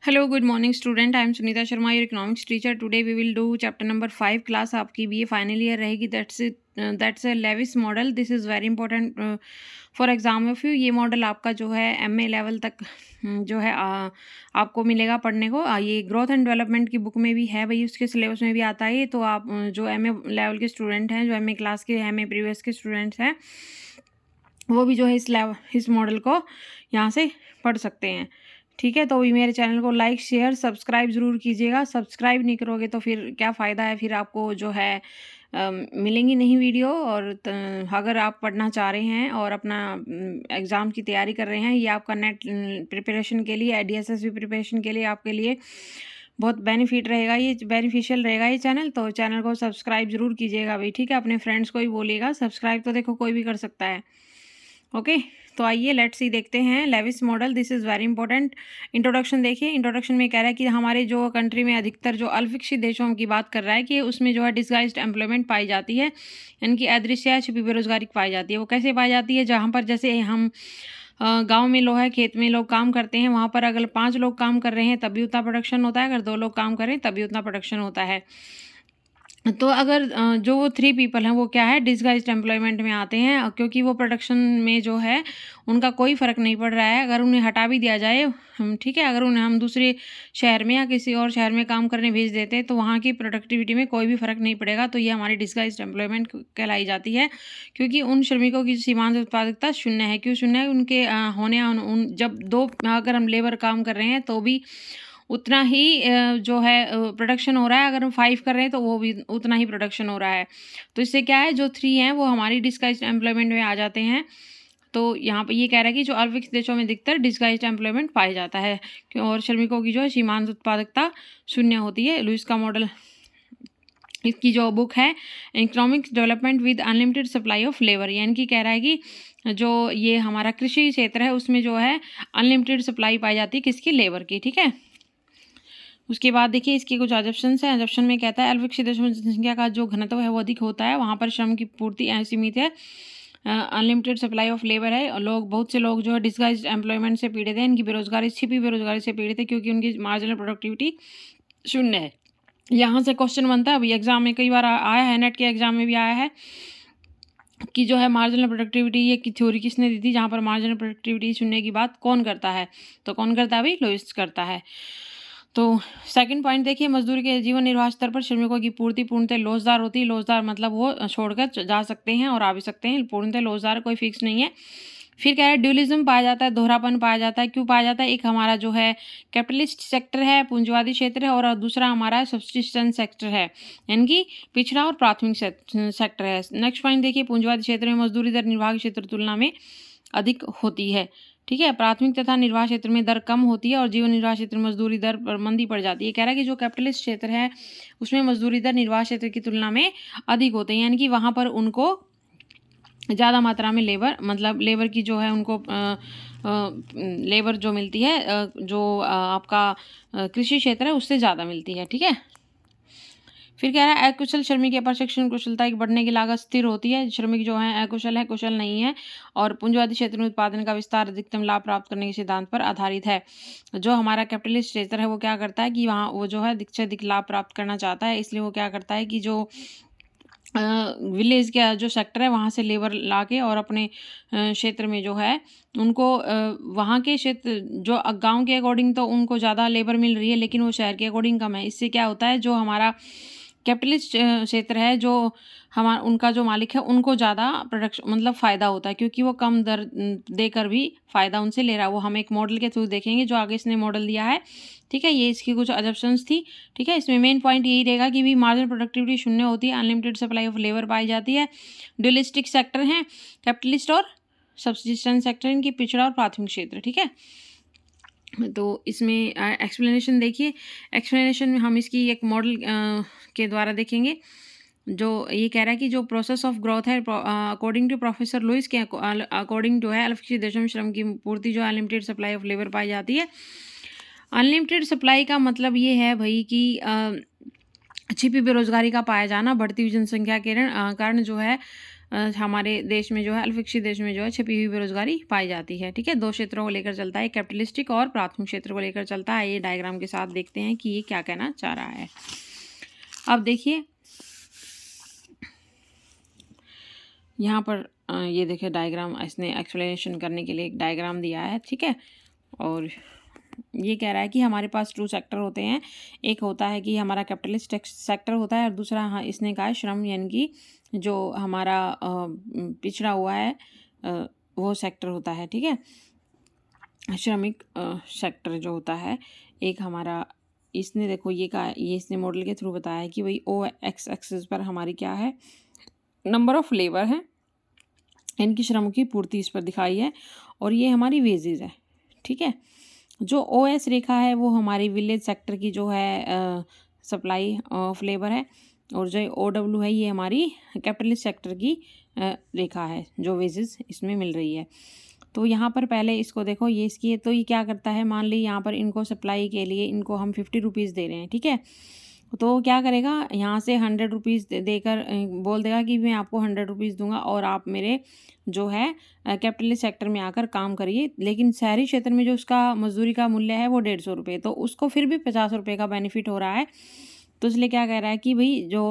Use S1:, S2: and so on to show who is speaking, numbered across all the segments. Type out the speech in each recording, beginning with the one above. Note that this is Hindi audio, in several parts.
S1: Hello, good morning, student. I am Sunita Sharma, your economics teacher. Today we will do chapter number 5. Class आपकी BA फाइनल ईयर रहेगी. That's a Lewis model. This is very important for exam of you. ये मॉडल आपका जो है MA लेवल तक जो है आपको मिलेगा पढ़ने को. ये ग्रोथ एंड डेवलपमेंट की बुक में भी है भाई, उसके सिलेबस में भी आता है. तो आप जो MA लेवल के स्टूडेंट हैं, जो MA क्लास के MA प्रीवियस के स्टूडेंट्स हैं, वो भी जो है इस मॉडल को यहाँ से पढ़ सकते हैं. ठीक है, तो भी मेरे चैनल को लाइक शेयर सब्सक्राइब ज़रूर कीजिएगा. सब्सक्राइब नहीं करोगे तो फिर क्या फ़ायदा है, फिर आपको जो है मिलेंगी नहीं वीडियो. और अगर आप पढ़ना चाह रहे हैं और अपना एग्ज़ाम की तैयारी कर रहे हैं, ये आपका नेट प्रिपरेशन के लिए, DSSB प्रिपरेशन के लिए आपके लिए बहुत बेनिफिट रहेगा, ये बेनिफिशियल रहेगा ये चैनल. तो चैनल को सब्सक्राइब ज़रूर कीजिएगा भाई. ठीक है, अपने फ्रेंड्स को भी बोलिएगा. सब्सक्राइब तो देखो कोई भी कर सकता है. ओके, तो आइए लेट्स सी देखते हैं Lewis model. This is very important. Introduction देखिए. इंट्रोडक्शन में कह रहा है कि हमारे जो कंट्री में अधिकतर जो अल्पविकसित देशों की बात कर रहा है कि उसमें जो है डिस्गाइज्ड एम्प्लॉयमेंट पाई जाती है, यानी कि अदृश्य या छिपी बेरोजगारी पाई जाती है. वो कैसे पाई जाती है? जहाँ पर जैसे हम गांव में लोग है, खेत में लोग काम करते हैं, वहाँ पर अगर 5 लोग काम कर रहे हैं तब भी उतना प्रोडक्शन होता है, अगर 2 लोग काम कर रहे हैं तब भी उतना प्रोडक्शन होता है. तो अगर जो वो 3 पीपल हैं वो क्या है, डिसगाइज्ड एम्प्लॉयमेंट में आते हैं, क्योंकि वो प्रोडक्शन में जो है उनका कोई फ़र्क नहीं पड़ रहा है. अगर उन्हें हटा भी दिया जाए, ठीक है, अगर उन्हें हम दूसरे शहर में या किसी और शहर में काम करने भेज देते हैं तो वहाँ की प्रोडक्टिविटी में कोई भी फ़र्क नहीं पड़ेगा. तो ये हमारी डिसगाइज्ड एम्प्लॉयमेंट कहलाई जाती है, क्योंकि उन श्रमिकों की सीमांत उत्पादकता शून्य है. क्यों शून्य है? उनके होने जब 2 अगर हम लेबर काम कर रहे हैं तो भी उतना ही जो है प्रोडक्शन हो रहा है. अगर हम 5 कर रहे हैं तो वो भी उतना ही प्रोडक्शन हो रहा है. तो इससे क्या है, जो 3 हैं वो हमारी डिस्गाइज्ड एम्प्लॉयमेंट में आ जाते हैं. तो यहाँ पे ये कह रहा है कि जो अल्पविकसित देशों में अधिकतर डिस्गाइज्ड एम्प्लॉयमेंट पाया जाता है और श्रमिकों की जो है सीमांत उत्पादकता शून्य होती है. लुईस का मॉडल, इसकी जो बुक है economics development with unlimited supply of labour, यानी कि कह रहा है कि जो ये हमारा कृषि क्षेत्र है उसमें जो है अनलिमिटेड सप्लाई पाई जाती है किसकी? लेबर की. ठीक है, उसके बाद देखिए इसके कुछ एजप्शंस हैं. एजप्शन में कहता है अल्पविकसित देशों में जनसंख्या का जो घनत्व है वो अधिक होता है, वहाँ पर श्रम की पूर्ति असीमित है, अनलिमिटेड सप्लाई ऑफ लेबर है. और बहुत से लोग जो है डिस्गाइज्ड एम्प्लॉयमेंट से पीड़ित हैं, इनकी बेरोजगारी, छिपी बेरोजगारी से पीड़ित है, क्योंकि उनकी मार्जिनल प्रोडक्टिविटी शून्य है. यहाँ से क्वेश्चन बनता है, अभी एग्जाम में कई बार आया है, नेट के एग्जाम में भी आया है कि जो है मार्जिनल प्रोडक्टिविटी, ये की थ्योरी किसने दी थी, जहाँ पर मार्जिनल प्रोडक्टिविटी शून्य की बात कौन करता है? तो कौन करता है भाई? लुईस करता है. तो सेकंड पॉइंट देखिए, मजदूरी के जीवन निर्वाह स्तर पर श्रमिकों की पूर्ति पूर्णतः लोचदार होती है. लोचदार मतलब वो छोड़कर जा सकते हैं और आ भी सकते हैं. पूर्णतः लोचदार कोई फिक्स नहीं है. फिर कह रहा है ड्यूलिज्म पाया जाता है, दोहरापन पाया जाता है. क्यों पाया जाता है? एक हमारा जो है कैपिटलिस्ट सेक्टर है, पूंजीवादी क्षेत्र है, और दूसरा हमारा सब्सिस्टेंस सेक्टर है, यानी कि पिछड़ा और प्राथमिक सेक्टर है. नेक्स्ट पॉइंट देखिए, पूंजीवादी क्षेत्र में मजदूरी दर निर्वाह क्षेत्र की तुलना में अधिक होती है. ठीक है, प्राथमिक तथा निर्वाह क्षेत्र में दर कम होती है और जीवन निर्वाह क्षेत्र में मजदूरी दर पर मंदी पड़ जाती है. कह रहा है कि जो कैपिटलिस्ट क्षेत्र है उसमें मजदूरी दर निर्वाह क्षेत्र की तुलना में अधिक होते हैं, यानी कि वहाँ पर उनको ज़्यादा मात्रा में लेबर की जो है उनको लेबर जो मिलती है, जो आपका कृषि क्षेत्र है उससे ज़्यादा मिलती है. ठीक है, फिर कह रहा है अकुशल श्रमिक के प्रशिक्षण कुशलता की बढ़ने की लागत स्थिर होती है. श्रमिक जो है अकुशल है, कुशल नहीं है, और पूंजीवादी क्षेत्र में उत्पादन का विस्तार अधिकतम लाभ प्राप्त करने के सिद्धांत पर आधारित है. जो हमारा कैपिटलिस्ट क्षेत्र है वो क्या करता है कि वहाँ वो जो है अधिक से अधिक लाभ प्राप्त करना चाहता है, इसलिए वो क्या करता है कि जो विलेज का जो सेक्टर है वहाँ से लेबर ला के और अपने क्षेत्र में जो है उनको वहाँ के क्षेत्र जो गांव के अकॉर्डिंग तो उनको ज़्यादा लेबर मिल रही है, लेकिन वो शहर के अकॉर्डिंग कम है. इससे क्या होता है, जो हमारा कैपिटलिस्ट क्षेत्र है, जो हमारा उनका जो मालिक है उनको ज़्यादा प्रोडक्शन मतलब फ़ायदा होता है, क्योंकि वो कम दर देकर भी फ़ायदा उनसे ले रहा है. वो हम एक मॉडल के थ्रू देखेंगे जो आगे इसने मॉडल दिया है. ठीक है, ये इसकी कुछ अजप्शंस थी. ठीक है, इसमें मेन पॉइंट यही रहेगा कि भी मार्जिनल प्रोडक्टिविटी शून्य होती है, अनलिमिटेड सप्लाई ऑफ लेबर पाई जाती है, ड्यूलिस्टिक सेक्टर हैं कैपिटलिस्ट और सब्सिस्टेंस सेक्टर, इनकी पिछड़ा और प्राथमिक क्षेत्र. ठीक है, तो इसमें एक्सप्लेनेशन देखिए. एक्सप्लेनेशन में हम इसकी एक मॉडल के द्वारा देखेंगे. जो ये कह रहा है कि जो प्रोसेस ऑफ ग्रोथ है अकॉर्डिंग टू प्रोफेसर लुईस के अकॉर्डिंग जो है अल्पविकसित देशों में श्रम की पूर्ति जो अनलिमिटेड सप्लाई ऑफ लेबर पाई जाती है. अनलिमिटेड सप्लाई का मतलब ये है भाई कि छिपी बेरोजगारी का पाया जाना, बढ़ती हुई जनसंख्या के कारण जो है हमारे देश में जो है, अल्पविकसित देश में जो है छिपी हुई बेरोजगारी पाई जाती है। ठीक है, 2 क्षेत्रों को लेकर चलता है, कैपिटलिस्टिक और प्राथमिक क्षेत्र को लेकर चलता है। ये डायग्राम के साथ देखते हैं कि ये क्या कहना चाह रहा है। अब देखिए यहाँ पर ये देखिए डायग्राम, इसने एक्सप्लेनेशन करने के लिए एक डायग्राम दिया है। ठीक है, और ये कह रहा है कि हमारे पास 2 सेक्टर होते हैं। एक होता है कि हमारा कैपिटलिस्ट सेक्टर होता है और दूसरा, हाँ, इसने कहा है श्रम, यानी कि जो हमारा पिछड़ा हुआ है वो सेक्टर होता है। ठीक है, श्रमिक सेक्टर जो होता है एक हमारा, इसने देखो ये कहा, ये इसने मॉडल के थ्रू बताया है कि भाई ओ एक्स एक्सिस पर हमारी क्या है, नंबर ऑफ लेबर है, इनकी श्रम की पूर्ति इस पर दिखाई है, और ये हमारी वेजेज है। ठीक है, जो ओ एस रेखा है वो हमारी विलेज सेक्टर की जो है सप्लाई ऑफ लेबर है, और जो ओ डब्ल्यू है ये हमारी कैपिटलिस्ट सेक्टर की रेखा है, जो वेजेस इसमें मिल रही है। तो यहाँ पर पहले इसको देखो, ये इसकी, तो ये क्या करता है, मान ली यहाँ पर इनको सप्लाई के लिए इनको हम 50 रुपीज़ दे रहे हैं। ठीक है, तो क्या करेगा, यहाँ से 100 रुपीज़ देकर बोल देगा कि मैं आपको 100 रुपीज़ दूंगा और आप मेरे जो है कैपिटलिस्ट सेक्टर में आकर काम करिए। लेकिन शहरी क्षेत्र में जो उसका मजदूरी का मूल्य है वो 150 रुपये, तो उसको फिर भी 50 रुपये का बेनिफिट हो रहा है। तो इसलिए क्या कह रहा है कि भाई जो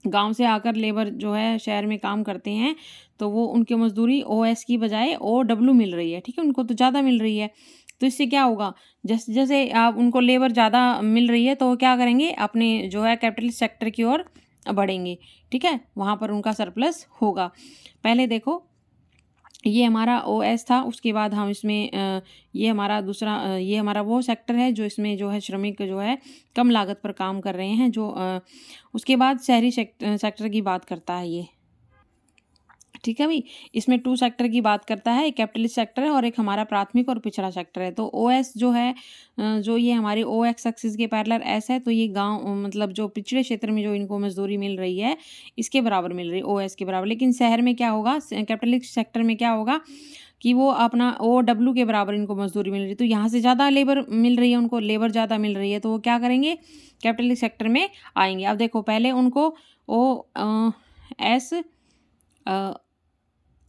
S1: गांव से आकर लेबर जो है शहर में काम करते हैं, तो वो उनकी मजदूरी ओ एस की बजाय ओ डब्ल्यू मिल रही है। ठीक है, उनको तो ज़्यादा मिल रही है। तो इससे क्या होगा, जैसे जैसे आप उनको लेबर ज़्यादा मिल रही है तो वो क्या करेंगे, अपने जो है कैपिटलिस्ट सेक्टर की ओर बढ़ेंगे। ठीक है, वहाँ पर उनका सरप्लस होगा। पहले देखो ये हमारा ओ एस था, उसके बाद हम इसमें ये हमारा दूसरा ये हमारा वो सेक्टर है जो इसमें जो है श्रमिक जो है कम लागत पर काम कर रहे हैं, जो उसके बाद शहरी सेक्टर की बात करता है ये। ठीक है भाई, इसमें 2 सेक्टर की बात करता है, एक कैपिटलिस्ट सेक्टर है और एक हमारा प्राथमिक और पिछड़ा सेक्टर है। तो ओ एस जो है, जो ये हमारे ओ एक्स एक्सिस के पैरेलल एस है, तो ये गांव मतलब जो पिछड़े क्षेत्र में जो इनको मजदूरी मिल रही है इसके बराबर मिल रही है, ओ एस के बराबर। लेकिन शहर में क्या होगा, कैपिटलिस्ट सेक्टर में क्या होगा कि वो अपना ओ डब्ल्यू के बराबर इनको मजदूरी मिल रही है, तो यहाँ से ज़्यादा लेबर मिल रही है, उनको लेबर ज़्यादा मिल रही है, तो वो क्या करेंगे, कैपिटलिस्ट सेक्टर में आएंगे। अब देखो पहले उनको ओ एस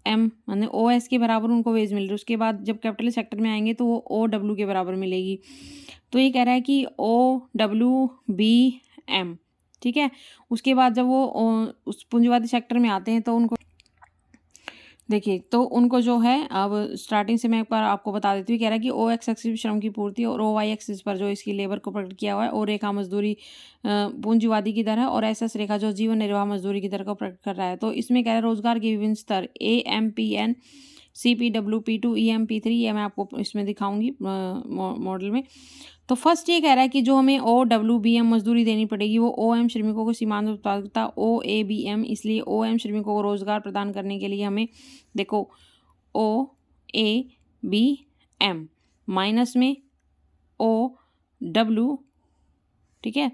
S1: एम मतलब ओ एस के बराबर उनको वेज मिल रही है, उसके बाद जब कैपिटल सेक्टर में आएंगे तो वो ओ डब्ल्यू के बराबर मिलेगी। तो ये कह रहा है कि ओ डब्ल्यू बी एम। ठीक है, उसके बाद जब वो उस पूंजीवादी सेक्टर में आते हैं तो उनको देखिए, तो उनको जो है, अब स्टार्टिंग से मैं एक बार आपको बता देती हूँ, कह रहा है कि ओ एक्स एक्सिस श्रम की पूर्ति और ओ वाई एक्सिस पर जो इसकी लेबर को प्रकट किया हुआ है, ओ रेखा मजदूरी पूंजीवादी की दर है, और एस एस रेखा जो जीवन निर्वाह मजदूरी की दर को प्रकट कर रहा है। तो इसमें कह रहा है रोजगार के विभिन्न स्तर A M P N C P W P two E M P three, ये मैं आपको इसमें दिखाऊंगी मॉडल में। तो फर्स्ट ये कह रहा है कि जो हमें ओ डब्ल्यू बी एम मजदूरी देनी पड़ेगी वो ओ एम श्रमिकों को सीमांत उत्पादकता ओ ए बी एम, इसलिए ओ एम श्रमिकों को रोजगार प्रदान करने के लिए हमें देखो ओ ए बी एम माइनस में ओ डब्ल्यू, ठीक है,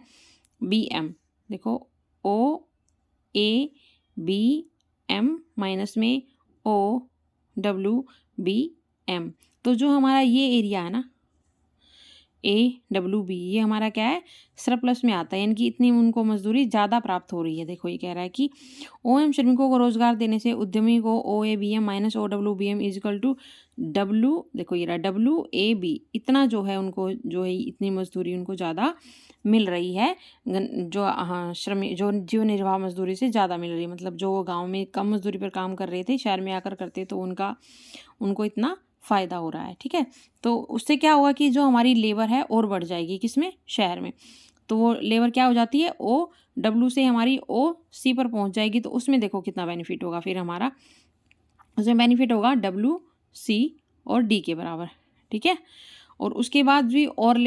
S1: बी एम, देखो ओ ए बी एम माइनस में ओ डब्ल्यू बी एम। तो जो हमारा ये एरिया है ना ए डब्ल्यू बी, ये हमारा क्या है, सरप्लस में आता है, यानी कि इतनी उनको मजदूरी ज़्यादा प्राप्त हो रही है। देखो ये कह रहा है कि ओ एम श्रमिकों को रोजगार देने से उद्यमी को O A B M minus O W B M equal to W, देखो ये रहा डब्ल्यू ए बी, इतना जो है उनको जो है इतनी मजदूरी उनको ज़्यादा मिल रही है, जो हाँ श्रमिक जो जीवन निर्वाह मजदूरी से ज़्यादा मिल रही है। मतलब जो वो गाँव में कम मजदूरी पर काम कर रहे थे शहर में आकर करते, तो उनको इतना फ़ायदा हो रहा है। ठीक है, तो उससे क्या होगा कि जो हमारी लेबर है और बढ़ जाएगी, किसमें, शहर में। तो वो लेबर क्या हो जाती है, ओ डब्ल्यू से हमारी ओ सी पर पहुंच जाएगी, तो उसमें देखो कितना बेनिफिट होगा, फिर हमारा उसमें बेनिफिट होगा डब्ल्यू सी और डी के बराबर। ठीक है, और उसके बाद भी और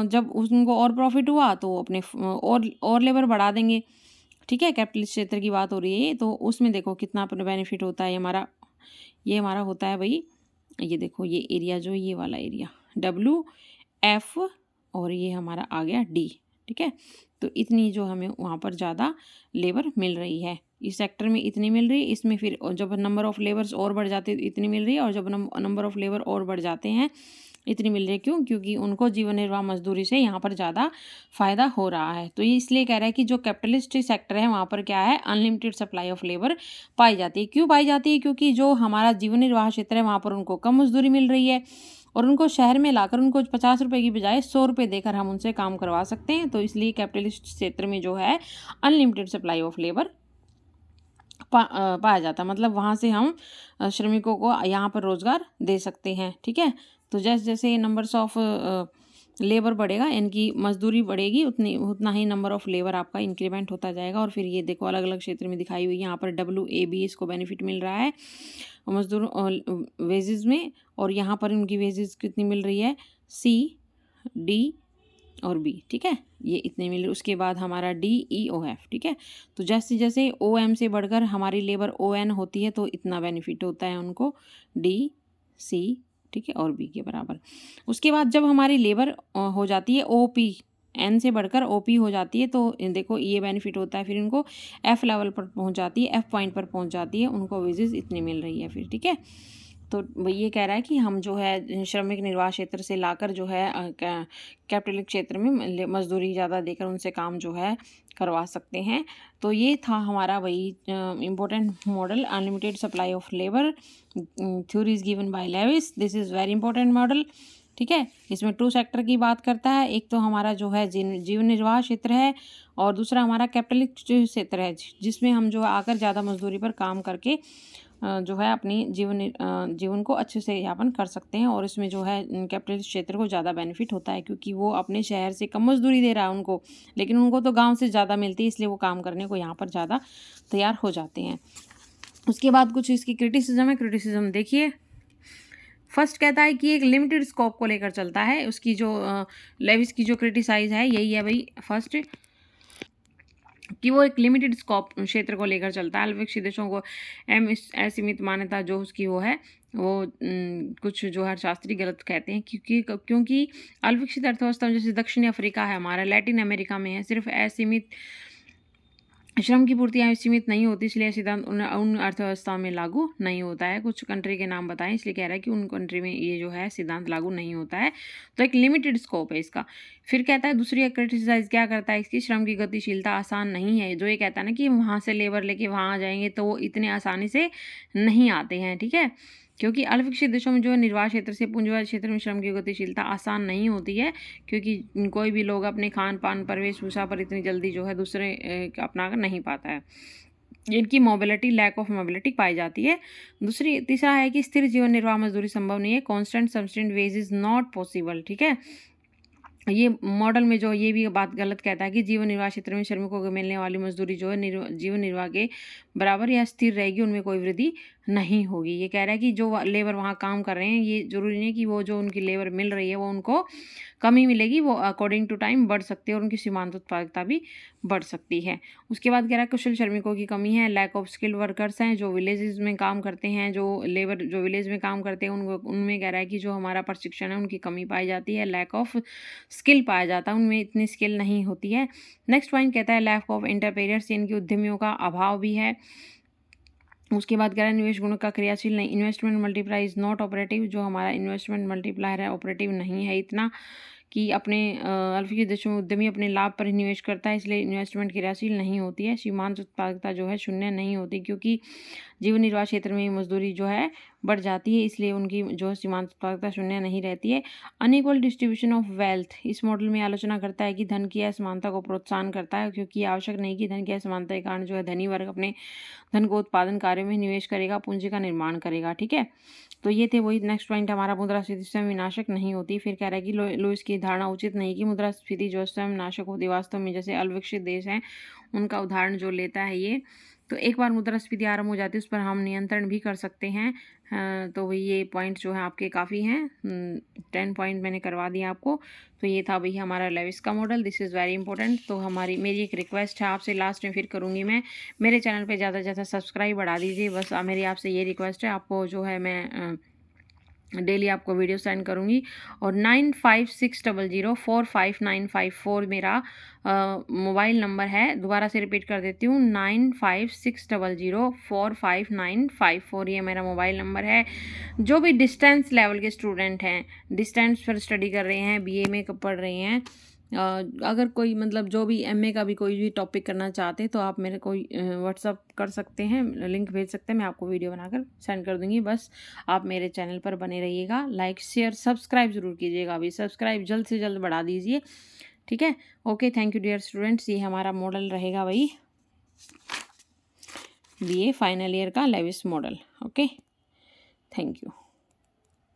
S1: जब उनको और प्रॉफिट हुआ तो अपने और लेबर बढ़ा देंगे। ठीक है, कैपिटलिस्ट क्षेत्र की बात हो रही है, तो उसमें देखो कितना अपना बेनिफिट होता है। ये हमारा होता है भाई, ये देखो ये एरिया जो ये वाला एरिया डब्ल्यू एफ, और ये हमारा आ गया डी। ठीक है, तो इतनी जो हमें वहाँ पर ज़्यादा लेबर मिल रही है, इस सेक्टर में इतनी मिल रही है, इसमें फिर जब नंबर ऑफ़ लेबर्स और बढ़ जाते हैं तो इतनी मिल रही है, और जब नंबर ऑफ़ लेबर और बढ़ जाते हैं इतनी मिल रही है। क्यों? क्योंकि उनको जीवन निर्वाह मजदूरी से यहाँ पर ज़्यादा फ़ायदा हो रहा है। तो ये इसलिए कह रहा है कि जो कैपिटलिस्ट सेक्टर है वहाँ पर क्या है, अनलिमिटेड सप्लाई ऑफ लेबर पाई जाती है। क्यों पाई जाती है? क्योंकि जो हमारा जीवन निर्वाह क्षेत्र है वहाँ पर उनको कम मजदूरी मिल रही है और उनको शहर में लाकर उनको 50 रुपए की बजाय 100 रुपए देकर हम उनसे काम करवा सकते हैं। तो इसलिए कैपिटलिस्ट क्षेत्र में जो है अनलिमिटेड सप्लाई ऑफ लेबर पाया जाता है। मतलब वहाँ से हम श्रमिकों को यहाँ पर रोज़गार दे सकते हैं। ठीक है? तो जैसे जैसे नंबर्स ऑफ लेबर बढ़ेगा, इनकी मजदूरी बढ़ेगी, उतना ही नंबर ऑफ लेबर आपका इंक्रीमेंट होता जाएगा। और फिर ये देखो अलग अलग क्षेत्र में दिखाई हुई है। यहाँ पर WAB इसको बेनिफिट मिल रहा है मजदूर वेजेस में, और यहाँ पर उनकी वेजेस कितनी मिल रही है, C, D और B। ठीक है, ये इतने मिल रहे। उसके बाद हमारा DEOF। ठीक है, तो जैसे जैसे OM से बढ़कर हमारी लेबर ON होती है तो इतना बेनिफिट होता है उनको D, C, ठीक है, और B के बराबर। उसके बाद जब हमारी लेबर हो जाती है OP, N से बढ़कर OP हो जाती है तो देखो ये बेनिफिट होता है। फिर इनको F लेवल पर पहुंच जाती है, F पॉइंट पर पहुंच जाती है, उनको वेजेस इतनी मिल रही है फिर। ठीक है, तो वो ये कह रहा है कि हम जो है श्रमिक निर्वाह क्षेत्र से लाकर जो है कैपिटल क्षेत्र में मजदूरी ज़्यादा देकर उनसे काम जो है करवा सकते हैं। तो ये था हमारा वही important model, unlimited supply of labour, theory is given by Lewis. This is very important model. ठीक है, इसमें 2 सेक्टर की बात करता है। एक तो हमारा जो है जीवन निर्वाह क्षेत्र है और दूसरा हमारा कैपिटलिस्ट क्षेत्र है, जिसमें हम जो आकर ज़्यादा मजदूरी पर काम करके जो है अपनी जीवन को अच्छे से यापन कर सकते हैं। और इसमें जो है कैपिटलिस्ट क्षेत्र को ज़्यादा बेनिफिट होता है क्योंकि वो अपने शहर से कम मजदूरी दे रहा है उनको, लेकिन उनको तो गांव से ज़्यादा मिलती है, इसलिए वो काम करने को यहाँ पर ज़्यादा तैयार हो जाते हैं। उसके बाद कुछ इसकी क्रिटिसिज्म है। क्रिटिसिज्म देखिए, फर्स्ट कहता है कि एक लिमिटेड स्कोप को लेकर चलता है। उसकी जो लेविस की जो क्रिटिसाइज है यही है भाई, फर्स्ट कि वो एक लिमिटेड स्कोप क्षेत्र को लेकर चलता है। अल्पविकसित देशों को असीमित मान्यता जो उसकी वो है वो कुछ जो है शास्त्री गलत कहते हैं क्योंकि अल्पविकसित अर्थव्यवस्था जैसे दक्षिणी अफ्रीका है, हमारा लैटिन अमेरिका में है, सिर्फ असीमित श्रम की पूर्ति यहाँ सीमित नहीं होती, इसलिए सिद्धांत उन अर्थव्यवस्थाओं में लागू नहीं होता है। कुछ कंट्री के नाम बताएं, इसलिए कह रहा है कि उन कंट्री में ये जो है सिद्धांत लागू नहीं होता है। तो एक लिमिटेड स्कोप है इसका। फिर कहता है दूसरी क्रिटिसाइज क्या करता है इसकी, श्रम की गतिशीलता आसान नहीं है। जो ये कहता है ना कि वहाँ से लेबर लेके वहाँ आ जाएंगे तो वो इतने आसानी से नहीं आते हैं। ठीक है, क्योंकि अल्पविकसित देशों में जो है निर्वाह क्षेत्र से पूंजीवाद क्षेत्र में श्रम की गतिशीलता आसान नहीं होती है, क्योंकि कोई भी लोग अपने खान पान पर वेशभूषा पर इतनी जल्दी जो है दूसरे अपना नहीं पाता है। इनकी मोबिलिटी, लैक ऑफ मोबिलिटी पाई जाती है। तीसरा है कि स्थिर जीवन निर्वाह मजदूरी संभव नहीं है, constant subsistence wage is not possible. ठीक है, ये मॉडल में जो ये भी बात गलत कहता है कि जीवन निर्वाह क्षेत्र में श्रमिकों को मिलने वाली मजदूरी जो है जीवन निर्वाह के बराबर या स्थिर रहेगी, उनमें कोई वृद्धि नहीं होगी। ये कह रहा है कि जो लेबर वहाँ काम कर रहे हैं, ये जरूरी नहीं कि वो जो उनकी लेबर मिल रही है वो उनको कम ही मिलेगी, वो अकॉर्डिंग टू टाइम बढ़ सकती है और उनकी सीमांत उत्पादकता भी बढ़ सकती है। उसके बाद कह रहा है कुशल श्रमिकों की कमी है, लैक ऑफ स्किल्ड वर्कर्स हैं जो विलेजेस में काम करते हैं, जो लेबर जो विलेज में काम करते हैं उनमें कह रहा है कि जो हमारा प्रशिक्षण है उनकी कमी पाई जाती है, लैक ऑफ स्किल पाया जाता है, उनमें इतनी स्किल नहीं होती है। नेक्स्ट पॉइंट कहता है लैक ऑफ एंटरप्रेन्योर्स, इनकी उद्यमियों का अभाव भी है। उसके बाद कह रहा है निवेश गुण का क्रियाशील नहीं, investment multiply is not operative, जो हमारा इन्वेस्टमेंट मल्टीप्लायर है ऑपरेटिव नहीं है इतना कि अपने अल्पविकसित देशों में उद्यमी अपने लाभ पर ही निवेश करता है, इसलिए इन्वेस्टमेंट क्रियाशील नहीं होती है। सीमांत उत्पादकता जो है शून्य नहीं होती, क्योंकि जीवन निर्वाह क्षेत्र में मजदूरी जो है बढ़ जाती है, इसलिए उनकी जो सीमांत उत्पादकता शून्य नहीं रहती है। अनइक्वल डिस्ट्रीब्यूशन ऑफ वेल्थ, इस मॉडल में आलोचना करता है कि धन की असमानता को प्रोत्साहन करता है, क्योंकि आवश्यक नहीं कि धन की असमानता के कारण जो है धनी वर्ग अपने धन को उत्पादन कार्य में निवेश करेगा, पूंजी का निर्माण करेगा। ठीक है, तो ये थे वही नेक्स्ट पॉइंट हमारा, मुद्रास्फीति स्वयं विनाशक नहीं होती। फिर कह रहा है कि लुईस की धारणा उचित नहीं कि मुद्रास्फीति जो स्वयं नाशक होती, वास्तव में जैसे अल्पविकसित देश हैं उनका उदाहरण जो लेता है ये, तो एक बार मुद्रास्फीति आरंभ हो जाती है उस पर हम नियंत्रण भी कर सकते हैं। तो वही ये पॉइंट जो है आपके काफ़ी हैं, 10 पॉइंट मैंने करवा दिया आपको। तो ये था भाई हमारा लेविस का model, this is very important. तो मेरी एक रिक्वेस्ट है आपसे, लास्ट में फिर करूँगी मैं, मेरे चैनल पे ज़्यादा से ज़्यादा सब्सक्राइब बढ़ा दीजिए, बस मेरी आपसे ये रिक्वेस्ट है। आपको जो है मैं डेली आपको वीडियो सेंड करूँगी। और 9560045954 मेरा मोबाइल नंबर है। दोबारा से रिपीट कर देती हूँ, 9560045954 ये मेरा मोबाइल नंबर है। जो भी डिस्टेंस लेवल के स्टूडेंट हैं, डिस्टेंस पर स्टडी कर रहे हैं, बीए में पढ़ रहे हैं, अगर कोई मतलब जो भी एमए का भी कोई भी टॉपिक करना चाहते हैं तो आप मेरे को व्हाट्सअप कर सकते हैं, लिंक भेज सकते हैं, मैं आपको वीडियो बनाकर सेंड कर दूंगी। बस आप मेरे चैनल पर बने रहिएगा, लाइक शेयर सब्सक्राइब ज़रूर कीजिएगा, अभी सब्सक्राइब जल्द से जल्द बढ़ा दीजिए, ठीक है। Okay, thank you dear students. ये हमारा मॉडल रहेगा वही बीए फाइनल ईयर का Lewis model. Okay, thank you.